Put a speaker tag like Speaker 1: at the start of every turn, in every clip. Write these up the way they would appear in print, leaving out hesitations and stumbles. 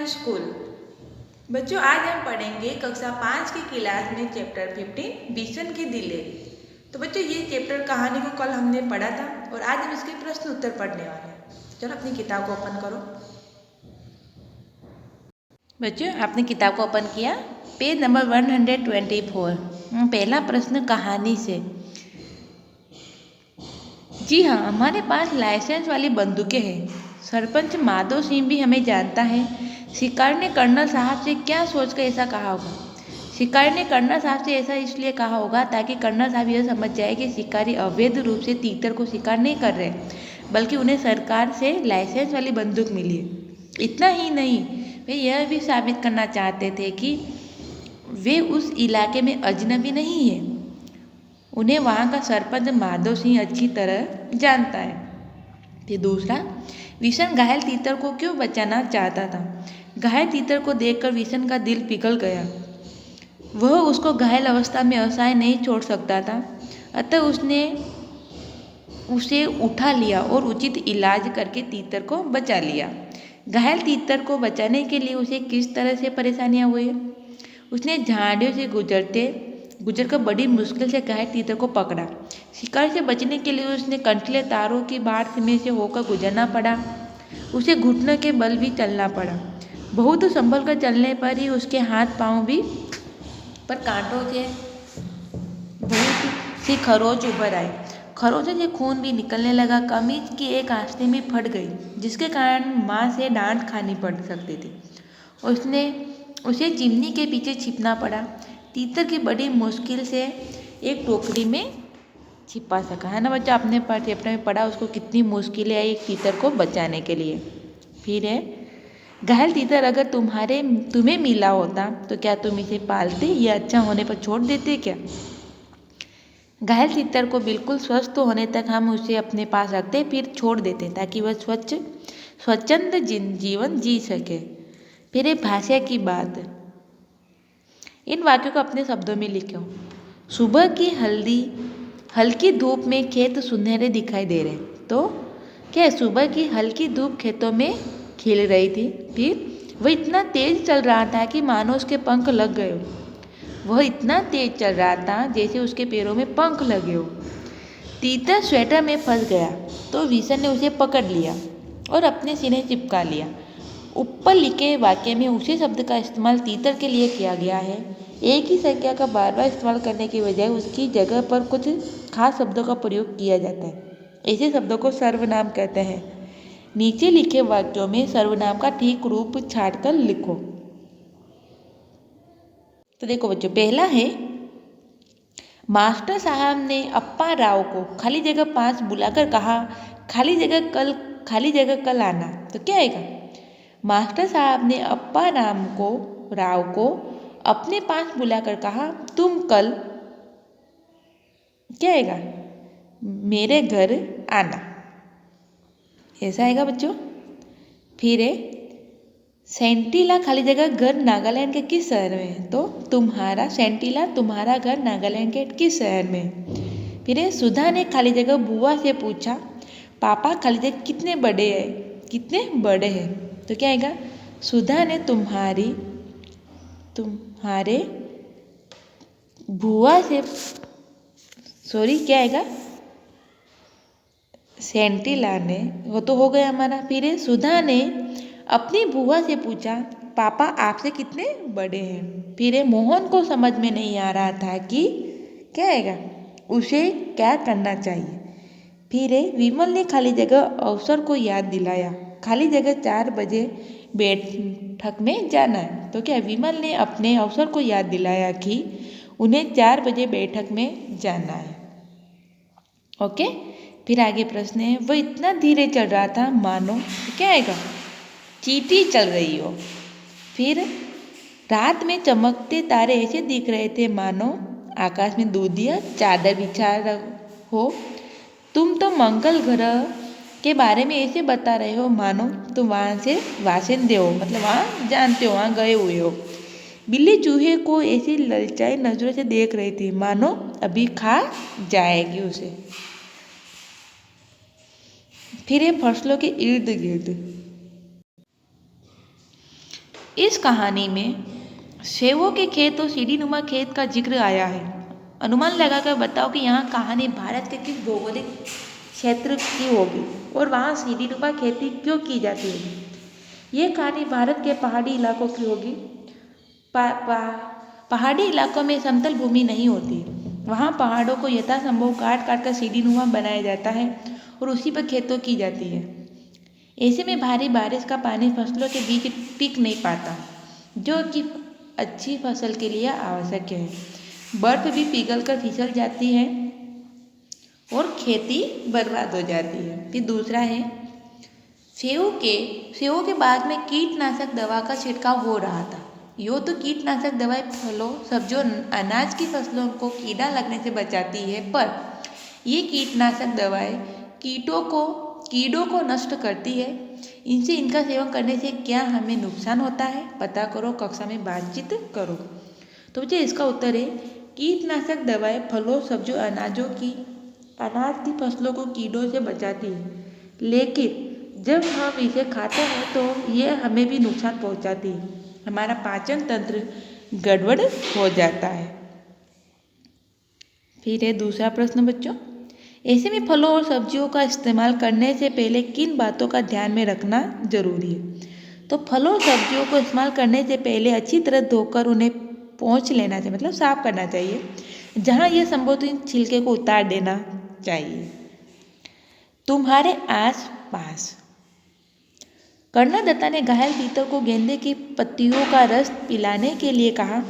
Speaker 1: School. बच्चों, आज हम पढ़ेंगे कक्षा 5 की क्लास में चैप्टर 15 विशन की दिले। तो बच्चों, ये चैप्टर कहानी को कल हमने पढ़ा था और आज हम इसके प्रश्न उत्तर पढ़ने वाले हैं। चलो अपनी किताब को ओपन करो। बच्चों, आपने किताब को ओपन किया, पेज नंबर 124। पहला प्रश्न कहानी से। जी हाँ, हमारे पास लाइसेंस वाली बंदूकें हैं। सरपंच माधो सिंह भी हमें जानता है। शिकारी ने कर्नल साहब से क्या सोचकर ऐसा कहा होगा? शिकारी ने कर्नल साहब से ऐसा इसलिए कहा होगा ताकि कर्नल साहब यह समझ जाए कि शिकारी अवैध रूप से तीतर को शिकार नहीं कर रहे, बल्कि उन्हें सरकार से लाइसेंस वाली बंदूक मिली है। इतना ही नहीं, वे यह भी साबित करना चाहते थे कि वे उस इलाके में अजनबी नहीं है। उन्हें वहाँ का सरपंच माधो सिंह अच्छी तरह जानता है। फिर दूसरा, विशन घायल तीतर को क्यों बचाना चाहता था? घायल तीतर को देखकर विशन का दिल पिघल गया। वह उसको घायल अवस्था में असहाय नहीं छोड़ सकता था, अतः उसने उसे उठा लिया और उचित इलाज करके तीतर को बचा लिया। घायल तीतर को बचाने के लिए उसे किस तरह से परेशानियां हुई? उसने झाड़ियों से गुजरकर बड़ी मुश्किल से घायल तीतर को पकड़ा। शिकार से बचने के लिए उसने कंटीले तारों की बाढ़ में से होकर गुजरना पड़ा। उसे घुटनों के बल भी चलना पड़ा। बहुत संभल कर चलने पर ही उसके हाथ पांव भी पर कांटों के बहुत सी खरोच उभर आई। खरोचों से खून भी निकलने लगा। कमीज की एक आस्तीन भी फट गई, जिसके कारण माँ से डांट खानी पड़ सकती थी। उसे चिमनी के पीछे छिपना पड़ा। तीतर की बड़ी मुश्किल से एक टोकरी में छिपा सका, है ना बच्चा? आपने चैप्टर में पढ़ा उसको कितनी मुश्किलें आई एक तीतर को बचाने के लिए। फिर है, घायल तीतर अगर तुम्हें मिला होता तो क्या तुम इसे पालते या अच्छा होने पर छोड़ देते क्या? घायल तीतर को बिल्कुल स्वस्थ होने तक हम उसे अपने पास रखते, फिर छोड़ देते ताकि वह स्वच्छंद जीवन जी सके। फिर है भाषा की बात। इन वाक्यों को अपने शब्दों में लिखो। सुबह की हल्की धूप में खेत सुनहरे दिखाई दे रहे। तो क्या सुबह की हल्की धूप खेतों में खिल रही थी। फिर वह इतना तेज चल रहा था कि मानो उसके पंख लग गए। वह इतना तेज चल रहा था जैसे उसके पैरों में पंख लगे हो। तीतर स्वेटर में फंस गया तो विशन ने उसे पकड़ लिया और अपने सीने चिपका लिया। ऊपर लिखे वाक्य में उसी शब्द का इस्तेमाल तीतर के लिए किया गया है। एक ही संख्या का बार बार इस्तेमाल करने की बजाय उसकी जगह पर कुछ खास शब्दों का प्रयोग किया जाता है। ऐसे शब्दों को सर्वनाम कहते हैं। नीचे लिखे वाक्यों में सर्वनाम का ठीक रूप छांटकर लिखो। तो देखो बच्चों, पहला है, मास्टर साहब ने अप्पा राव को खाली जगह 5 बुलाकर कहा, खाली जगह कल आना। तो क्या आएगा? मास्टर साहब ने अप्पा राव को अपने पास बुलाकर कहा, तुम कल क्या आएगा? मेरे घर आना। ऐसा आएगा बच्चों। फिर है, सेंटीला खाली जगह घर नागालैंड के किस शहर में है? तो सेंटीला तुम्हारा घर नागालैंड के किस शहर में है? फिर है, सुधा ने खाली जगह बुआ से पूछा, पापा खाली जगह कितने बड़े हैं? तो क्या आएगा? सुधा ने तुम्हारे बुआ से क्या आएगा? सेंटीला ने, वो तो हो गया हमारा। फिर है, सुधा ने अपनी बुआ से पूछा, पापा आपसे कितने बड़े हैं? फिर है, मोहन को समझ में नहीं आ रहा था कि क्या आएगा, उसे क्या करना चाहिए। फिर है, विमल ने खाली जगह अवसर को याद दिलाया, खाली जगह 4 बजे बैठक में जाना है। तो क्या विमल ने अपने अवसर को याद दिलाया कि उन्हें 4 बजे बैठक में जाना है। ओके। फिर आगे प्रश्न है, वह इतना धीरे चल रहा था मानो क्या आएगा? चींटी चल रही हो। फिर रात में चमकते तारे ऐसे दिख रहे थे मानो आकाश में दूधिया चादर बिछा हो। तुम तो मंगल ग्रह के बारे में ऐसे बता रहे हो मानो तुम वहाँ से वासिंदे हो, मतलब वहाँ जानते हो, वहाँ गए हुए हो। बिल्ली चूहे को ऐसी ललचाई नजरों से देख रही थी मानो अभी खा जाएगी उसे। फिर ये फसलों के इर्द गिर्द। इस कहानी में सेवों के खेत और सीढ़ीनुमा खेत का जिक्र आया है। अनुमान लगाकर बताओ कि यहाँ कहानी भारत के किस भौगोलिक क्षेत्र की होगी और वहाँ सीढ़ीनुमा खेती क्यों की जाती होगी। ये कहानी भारत के पहाड़ी इलाकों की होगी। पहाड़ी इलाकों में समतल भूमि नहीं होती, वहाँ पहाड़ों को यथासंभव काट काट कर सीढ़ीनुमा बनाया जाता है और उसी पर खेती की जाती है। ऐसे में भारी बारिश का पानी फसलों के बीच टिक नहीं पाता, जो कि अच्छी फसल के लिए आवश्यक है। बर्फ भी पिघलकर फिसल जाती है और खेती बर्बाद हो जाती है। फिर दूसरा है, सेव के बाग में कीटनाशक दवा का छिड़काव हो रहा था। यो तो कीटनाशक दवाएं फलों, सब्जियों, अनाज की फसलों को कीड़ा लगने से बचाती है, पर ये कीटनाशक दवाएं कीड़ों को नष्ट करती है। इनसे इनका सेवन करने से क्या हमें नुकसान होता है, पता करो, कक्षा में बातचीत करो। तो बच्चे इसका उत्तर है, कीटनाशक दवाएं फलों, सब्जियों, अनाज की फसलों को कीड़ों से बचाती है, लेकिन जब हम इसे खाते हैं तो ये हमें भी नुकसान पहुंचाती है। हमारा पाचन तंत्र गड़बड़ हो जाता है। फिर है दूसरा प्रश्न बच्चों, ऐसे में फलों और सब्जियों का इस्तेमाल करने से पहले किन बातों का ध्यान में रखना जरूरी है। तो फलों और सब्जियों को इस्तेमाल करने से पहले अच्छी तरह धोकर उन्हें पोंछ लेना चाहिए, मतलब साफ करना चाहिए। जहाँ यह संभव तो इन छिलके को उतार देना चाहिए। तुम्हारे आस पास, कर्णदत्ता ने घायल तीतर को गेंदे की पत्तियों का रस पिलाने के लिए कहा।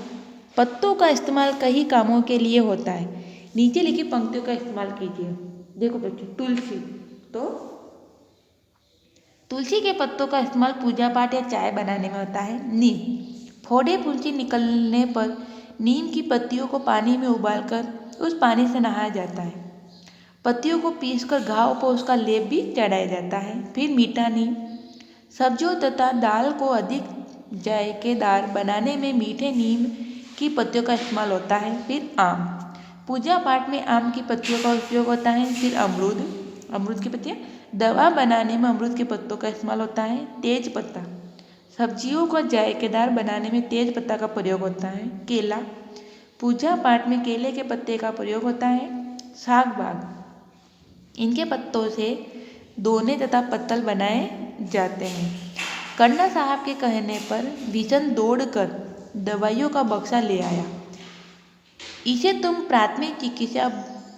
Speaker 1: पत्तों का इस्तेमाल कई कामों के लिए होता है, नीचे लिखी पंक्तियों का इस्तेमाल कीजिए। देखो बच्चों, तुलसी, तो तुलसी के पत्तों का इस्तेमाल पूजा पाठ या चाय बनाने में होता है। नीम, फोड़े फुंसी निकलने पर नीम की पत्तियों को पानी में उबालकर उस पानी से नहाया जाता है। पत्तियों को पीसकर घाव पर उसका लेप भी चढ़ाया जाता है। फिर मीठा नीम, सब्जियों तथा दाल को अधिक जायकेदार बनाने में मीठे नीम की पत्तियों का इस्तेमाल होता है। फिर आम, पूजा पाठ में आम की पत्तियों का उपयोग होता है। फिर अमरूद की पत्तियाँ, दवा बनाने में अमरूद के पत्तों का इस्तेमाल होता है। तेज पत्ता, सब्जियों को जायकेदार बनाने में तेज पत्ता का प्रयोग होता है। केला, पूजा पाठ में केले के पत्ते का प्रयोग होता है। साग बाग, इनके पत्तों से दोने तथा पत्तल बनाए जाते हैं। कर्णा साहब के कहने पर बिशन दौड़कर दवाइयों का बक्सा ले आया। इसे तुम प्राथमिक चिकित्सा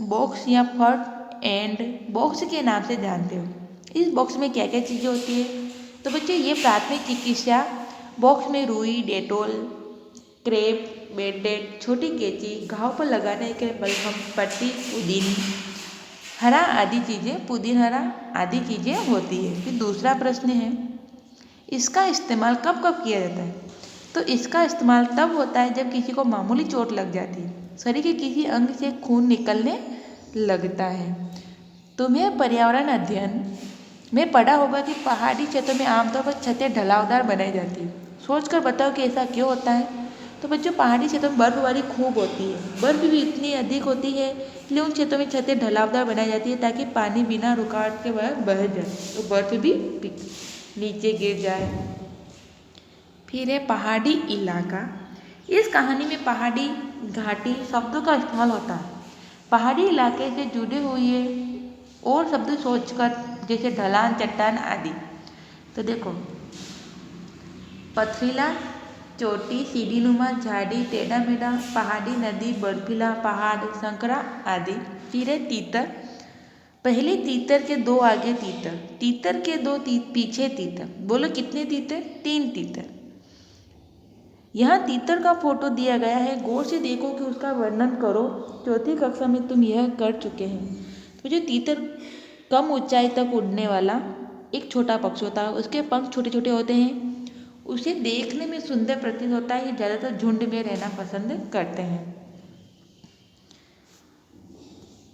Speaker 1: बॉक्स या फर्स्ट एड बॉक्स के नाम से जानते हो। इस बॉक्स में क्या क्या चीज़ें होती है। तो बच्चे ये प्राथमिक चिकित्सा बॉक्स में रुई, डेटोल, क्रेप, बैंडेड, छोटी कैंची, घाव पर लगाने के बलगम, पट्टी, पुदीन हरा आदि चीज़ें होती है। फिर दूसरा प्रश्न है, इसका इस्तेमाल कब कब किया जाता है। तो इसका इस्तेमाल तब होता है जब किसी को मामूली चोट लग जाती है, शरीर के किसी अंग से खून निकलने लगता है। तुम्हें पर्यावरण अध्ययन में पढ़ा होगा कि पहाड़ी क्षेत्रों में आमतौर पर छतें ढलावदार बनाई जाती है। सोचकर बताओ कि ऐसा क्यों होता है। तो बच्चों, पहाड़ी क्षेत्रों में बर्फबारी खूब होती है, बर्फ भी इतनी अधिक होती है, इसलिए उन क्षेत्रों में छतें ढलावदार बनाई जाती है ताकि पानी बिना रुकावट के बह जाए, तो बर्फ भी नीचे गिर जाए। फिर है पहाड़ी इलाका। इस कहानी में पहाड़ी, घाटी शब्दों का इस्तेमाल होता है। पहाड़ी इलाके से जुड़े हुए और शब्द सोचकर, जैसे ढलान, चट्टान आदि। तो देखो, पथरीला, चोटी, सीढ़ीनुमा, झाड़ी, टेढ़ा मेढ़ा, पहाड़ी, नदी, बर्फीला, पहाड़, संकरा आदि। फिर है तीतर। पहले तीतर के दो आगे तीतर, तीतर के दो पीछे तीतर। बोलो कितने तीतर? 3 तीतर। यहाँ तीतर का फोटो दिया गया है, गौर से देखो कि उसका वर्णन करो। चौथी कक्षा में तुम यह कर चुके हैं। तो जो तीतर कम ऊंचाई तक उड़ने वाला एक छोटा पक्षी होता है, उसके पंख छोटे छोटे होते हैं, उसे देखने में सुंदर प्रतीत होता है। ये ज़्यादातर झुंड में रहना पसंद करते हैं।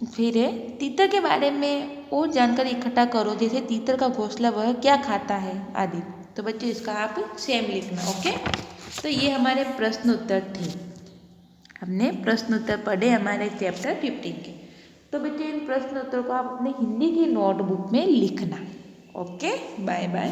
Speaker 1: फिर है तीतर के बारे में और जानकारी इकट्ठा करो, जैसे तीतर का घोंसला वह क्या खाता है आदि। तो बच्चों, इसका आप सेम लिखना। ओके, तो ये हमारे प्रश्न उत्तर थे। हमने प्रश्न उत्तर पढ़े हमारे चैप्टर 15 के। तो बच्चों, इन प्रश्न उत्तर को आप अपने हिंदी की नोटबुक में लिखना। Okay, bye bye.